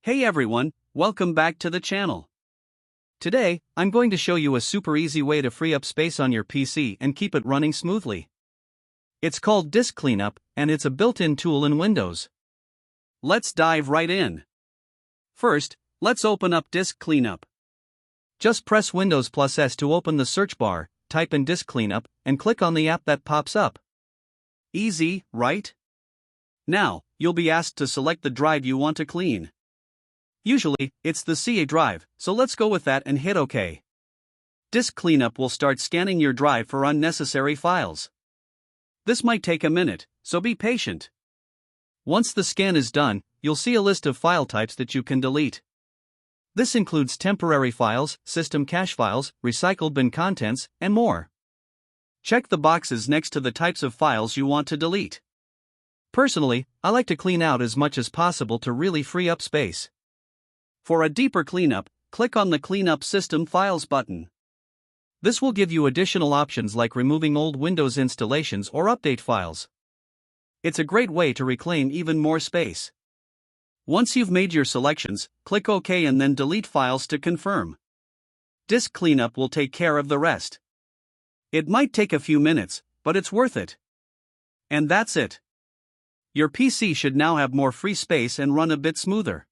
Hey everyone, welcome back to the channel. Today, I'm going to show you a super easy way to free up space on your PC and keep it running smoothly. It's called Disk Cleanup, and it's a built-in tool in Windows. Let's dive right in. First, let's open up Disk Cleanup. Just press Windows plus S to open the search bar, type in Disk Cleanup, and click on the app that pops up. Easy, right? Now, you'll be asked to select the drive you want to clean. Usually, it's the CA drive, so let's go with that and hit OK. Disk Cleanup will start scanning your drive for unnecessary files. This might take a minute, so be patient. Once the scan is done, you'll see a list of file types that you can delete. This includes temporary files, system cache files, recycled bin contents, and more. Check the boxes next to the types of files you want to delete. Personally, I like to clean out as much as possible to really free up space. For a deeper cleanup, click on the Clean Up System Files button. This will give you additional options like removing old Windows installations or update files. It's a great way to reclaim even more space. Once you've made your selections, click OK and then delete files to confirm. Disk Cleanup will take care of the rest. It might take a few minutes, but it's worth it. And that's it. Your PC should now have more free space and run a bit smoother.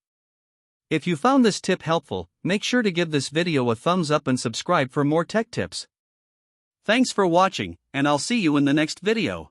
If you found this tip helpful, make sure to give this video a thumbs up and subscribe for more tech tips. Thanks for watching, and I'll see you in the next video.